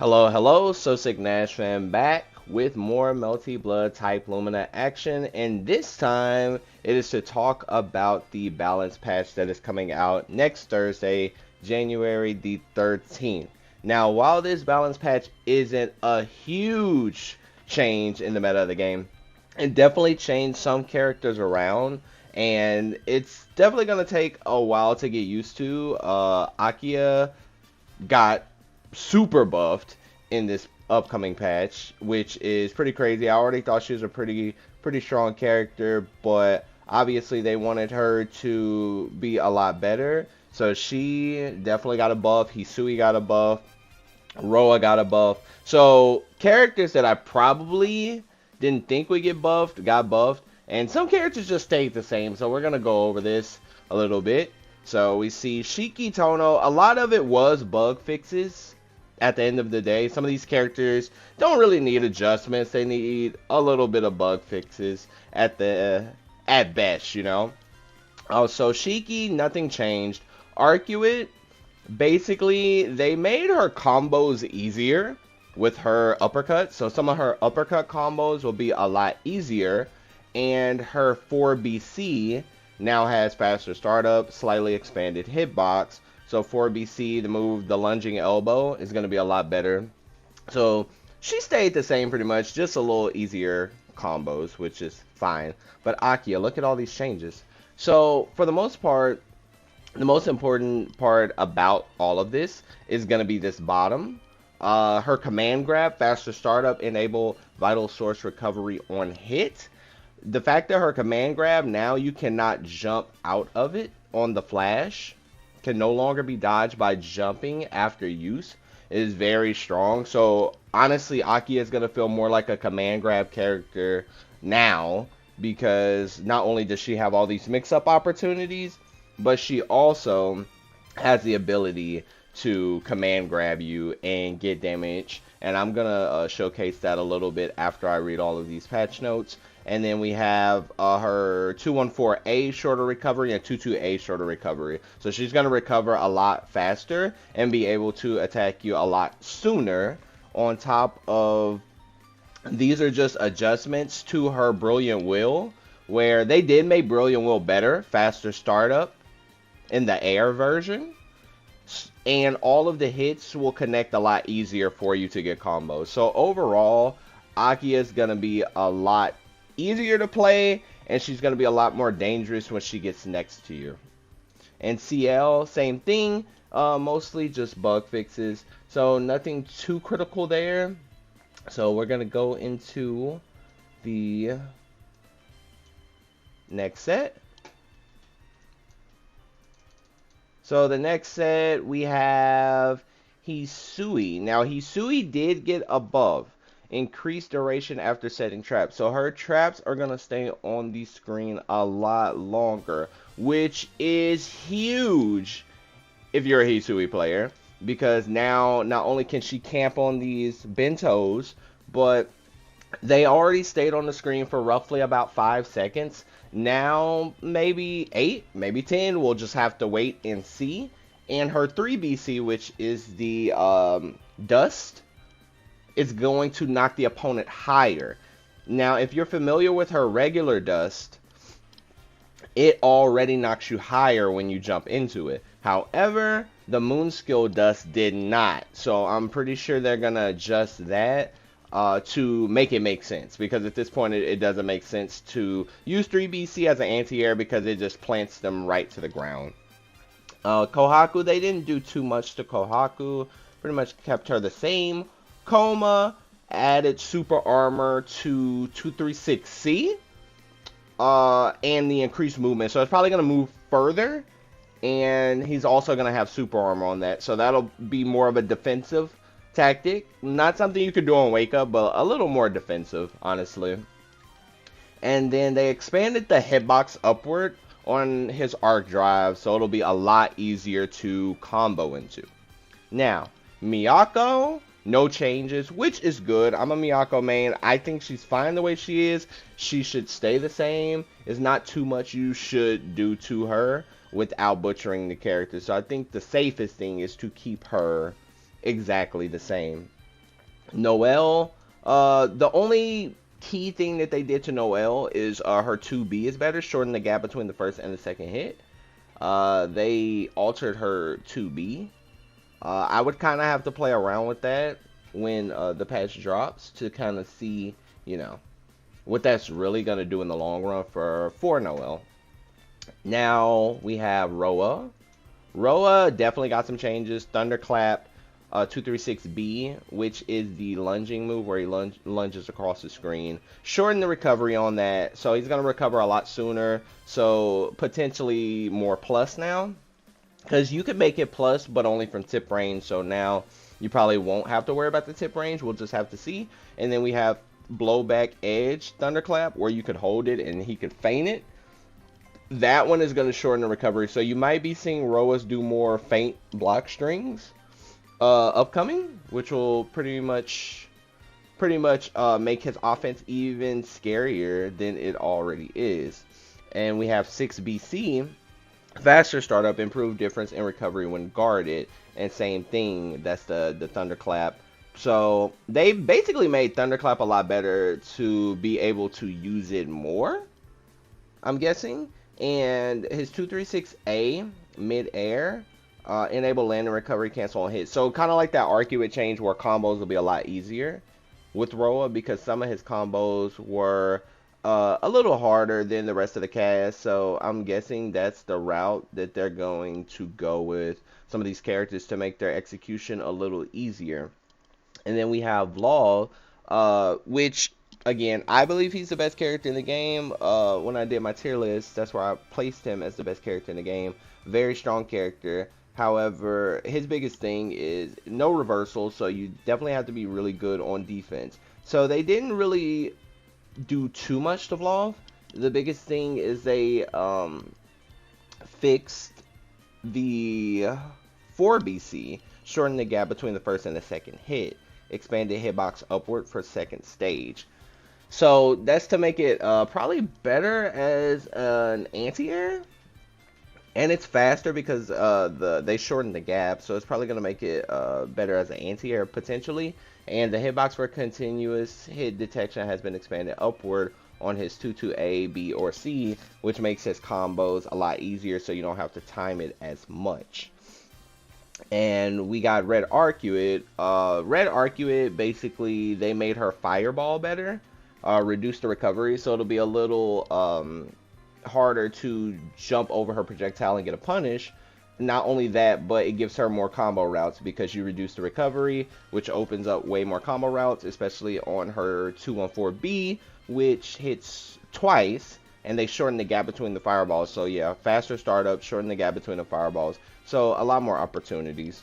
Hello, hello, So Sick Nash fan back with more Melty Blood type Lumina action, and this time it is to talk about the balance patch that is coming out next Thursday, January the 13th. Now, while this balance patch isn't a huge change in the meta of the game, it definitely changed some characters around, and it's definitely going to take a while to get used to. Akiha got super buffed in this upcoming patch, which is pretty crazy. I already thought she was a pretty strong character, but obviously they wanted her to be a lot better. So she definitely got a buff. Hisui got a buff. Rowa got a buff. So characters that I probably didn't think would get buffed got buffed, and some characters just stayed the same. So we're gonna go over this a little bit. So we see Shiki Tono. A lot of it was bug fixes. At the end of the day, some of these characters don't really need adjustments. They need a little bit of bug fixes at best, you know. Oh, so Shiki, nothing changed. Arcuate, basically, they made her combos easier with her uppercut. So some of her uppercut combos will be a lot easier. And her 4BC now has faster startup, slightly expanded hitbox. So 4BC, the move, the lunging elbow, is going to be a lot better. So she stayed the same pretty much, just a little easier combos, which is fine. But Akiha, look at all these changes. So for the most part, the most important part about all of this is going to be this bottom. Her command grab, faster startup, enable vital source recovery on hit. The fact that her command grab, now you cannot jump out of it on the flash, can no longer be dodged by jumping after use, is very strong. So honestly, Aki is going to feel more like a command grab character now, because not only does she have all these mix-up opportunities, but she also has the ability to command grab you and get damage. And I'm going to showcase that a little bit after I read all of these patch notes. And then we have her 214A shorter recovery and 22A shorter recovery. So she's going to recover a lot faster and be able to attack you a lot sooner. On top of, these are just adjustments to her Brilliant Will, where they did make Brilliant Will better, faster startup in the air version. And all of the hits will connect a lot easier for you to get combos. So overall, Akiha is going to be a lot easier to play, and she's going to be a lot more dangerous when she gets next to you. And CL, same thing, mostly just bug fixes, so nothing too critical there. So we're going to go into the next set. So the next set we have Hisui. Now Hisui did get a buff, increased duration after setting traps. So her traps are going to stay on the screen a lot longer, which is huge if you're a Hisui player, because now not only can she camp on these bentos, but they already stayed on the screen for roughly about 5 seconds. Now maybe 8, maybe 10. We'll just have to wait and see. And her 3BC, which is the dust, is going to knock the opponent higher. Now, if you're familiar with her regular dust, it already knocks you higher when you jump into it. However, the moon skill dust did not. So I'm pretty sure they're going to adjust that to make it make sense. Because at this point, it doesn't make sense to use 3BC as an anti-air, because it just plants them right to the ground. Kohaku, they didn't do too much to Kohaku. Pretty much kept her the same. Coma added super armor to 236C. And the increased movement. So it's probably going to move further. And he's also going to have super armor on that. So that'll be more of a defensive tactic. Not something you could do on Wake Up, but a little more defensive, honestly. And then they expanded the hitbox upward on his arc drive, so it'll be a lot easier to combo into. Now, Miyako, no changes, which is good. I'm a Miyako main. I think she's fine the way she is. She should stay the same. There's not too much you should do to her without butchering the character. So I think the safest thing is to keep her exactly the same. Noelle, the only key thing that they did to Noelle is her 2B is better, shorten the gap between the first and the second hit. They altered her 2B. I would kind of have to play around with that when the patch drops to kind of see, you know, what that's really going to do in the long run for Noelle. Now we have Rowa. Rowa definitely got some changes. Thunderclap 236B, which is the lunging move where he lunges across the screen. Shorten the recovery on that, so he's going to recover a lot sooner. So potentially more plus now. Because you could make it plus, but only from tip range. So now you probably won't have to worry about the tip range. We'll just have to see. And then we have blowback edge thunderclap, where you could hold it and he could feint it. That one is going to shorten the recovery. So you might be seeing Roas do more feint block strings upcoming, which will pretty much make his offense even scarier than it already is. And we have 6BC. Faster startup, improved difference in recovery when guarded, and same thing, that's the Thunderclap. So they basically made Thunderclap a lot better to be able to use it more, I'm guessing. And his 236A mid-air enable land and recovery cancel on hits. So kind of like that Arcuate change where combos will be a lot easier with Rowa, because some of his combos were a little harder than the rest of the cast. So I'm guessing that's the route that they're going to go with some of these characters to make their execution a little easier. And then we have Law, which again, I believe he's the best character in the game. When I did my tier list, that's where I placed him as the best character in the game. Very strong character. However, his biggest thing is no reversal, so you definitely have to be really good on defense. So they didn't really do too much to Vlov. The biggest thing is they fixed the 4BC, shortened the gap between the first and the second hit, expanded hitbox upward for second stage. So that's to make it probably better as an anti-air. And it's faster because they shortened the gap, so it's probably going to make it better as an anti-air potentially. And the hitbox for continuous hit detection has been expanded upward on his 2-2A, B, or C, which makes his combos a lot easier so you don't have to time it as much. And we got Red Arcuate. Red Arcuate, basically, they made her Fireball better, reduced the recovery, so it'll be a little harder to jump over her projectile and get a punish. Not only that, but it gives her more combo routes because you reduce the recovery, which opens up way more combo routes, especially on her 214B, which hits twice, and they shorten the gap between the fireballs. So yeah, faster startup, shorten the gap between the fireballs. So a lot more opportunities.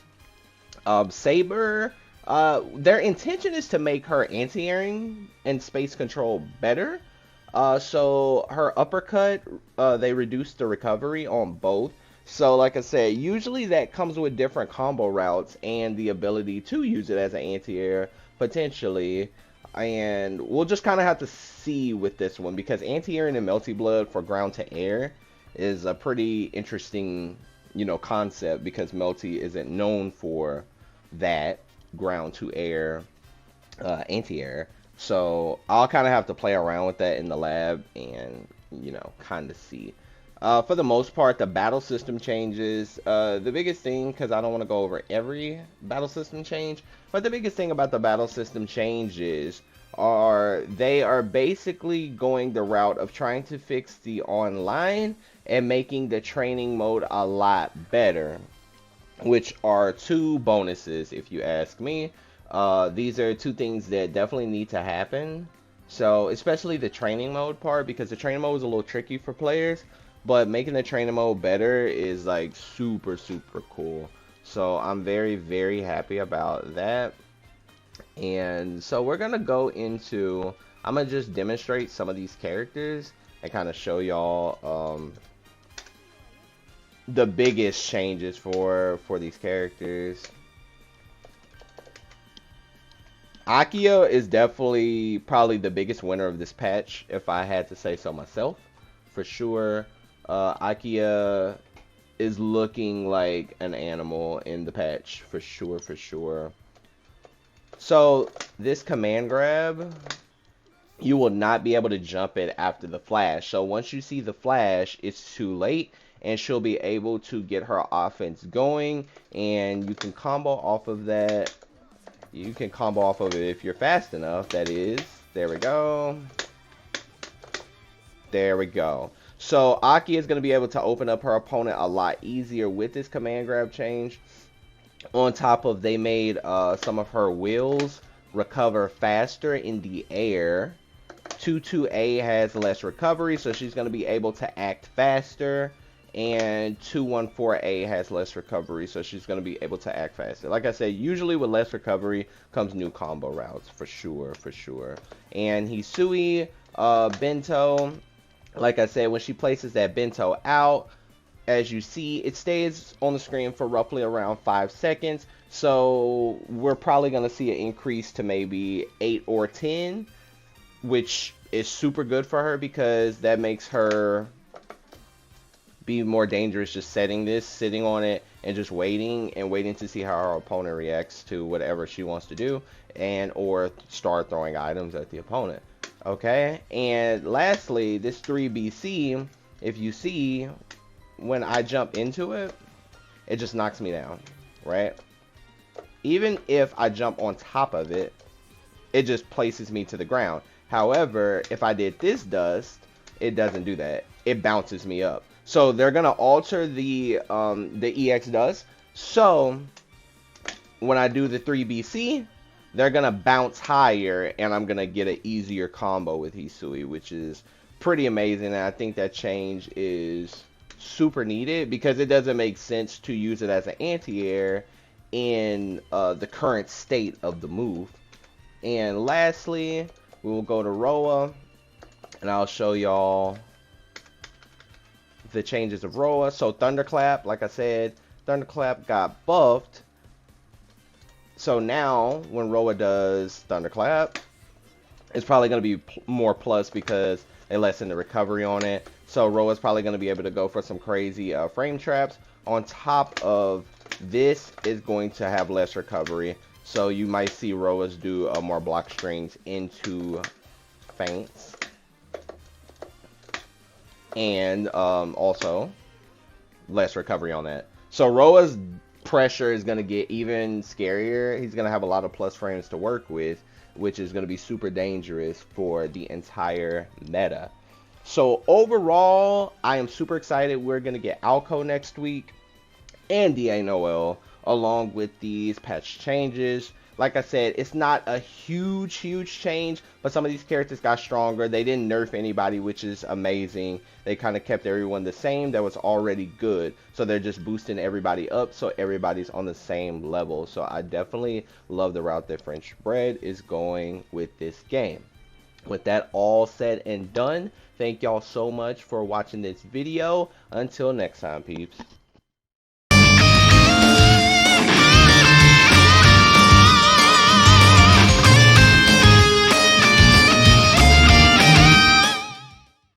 Saber, their intention is to make her anti-airing and space control better. So her uppercut, they reduced the recovery on both. So like I said, usually that comes with different combo routes and the ability to use it as an anti-air potentially. And we'll just kind of have to see with this one, because anti-airing and Melty Blood for ground to air is a pretty interesting, concept, because Melty isn't known for that ground to air anti-air. So I'll kind of have to play around with that in the lab and, kind of see. For the most part, the battle system changes. The biggest thing, because I don't want to go over every battle system change, but the biggest thing about the battle system changes are they are basically going the route of trying to fix the online and making the training mode a lot better, which are two bonuses if you ask me. These are two things that definitely need to happen. So especially the training mode part, because the training mode is a little tricky for players, but making the training mode better is like super cool. So I'm very, very happy about that. And so we're gonna go into, I'm gonna just demonstrate some of these characters and kind of show y'all the biggest changes for these characters. Akiha is definitely probably the biggest winner of this patch, if I had to say so myself, for sure. Akiha is looking like an animal in the patch, for sure. So this command grab, you will not be able to jump it after the flash. So once you see the flash, it's too late, and she'll be able to get her offense going, and you can combo off of that. You can combo off of it if you're fast enough, that is. There we go. There we go. So Aki is going to be able to open up her opponent a lot easier with this command grab change. On top of, they made some of her wheels recover faster in the air. 2-2A has less recovery, so she's going to be able to act faster. And 2-1-4A has less recovery, so she's going to be able to act faster. Like I said, usually with less recovery comes new combo routes, for sure, for sure. And Hisui, Bento, like I said, when she places that Bento out, as you see, it stays on the screen for roughly around 5 seconds. So we're probably going to see an increase to maybe 8 or 10, which is super good for her because that makes her be more dangerous just sitting on it and just waiting to see how her opponent reacts to whatever she wants to do, and or start throwing items at the opponent. Okay, and lastly, this 3BC, if you see, when I jump into it, it just knocks me down, right? Even if I jump on top of it, it just places me to the ground. However, if I did this dust, it doesn't do that. It bounces me up. So they're gonna alter the EX dust. So when I do the 3BC, they're gonna bounce higher, and I'm gonna get an easier combo with Hisui, which is pretty amazing. And I think that change is super needed because it doesn't make sense to use it as an anti-air in the current state of the move. And lastly, we will go to Rowa, and I'll show y'all the changes of Rowa. So Thunderclap, like I said, Thunderclap got buffed. So now when Rowa does Thunderclap, it's probably going to be more plus because they lessen the recovery on it. So Rowa's probably going to be able to go for some crazy frame traps. On top of this, is going to have less recovery. So you might see Rowas do more block strings into feints. And also less recovery on that. So Rowa's pressure is going to get even scarier. He's going to have a lot of plus frames to work with, which is going to be super dangerous for the entire meta. So overall, I am super excited. We're going to get Alco next week and DA Noel along with these patch changes. Like I said, it's not a huge change, but some of these characters got stronger. They didn't nerf anybody, which is amazing. They kind of kept everyone the same that was already good. So they're just boosting everybody up so everybody's on the same level. So I definitely love the route that French Bread is going with this game. With that all said and done, thank y'all so much for watching this video. Until next time, peeps.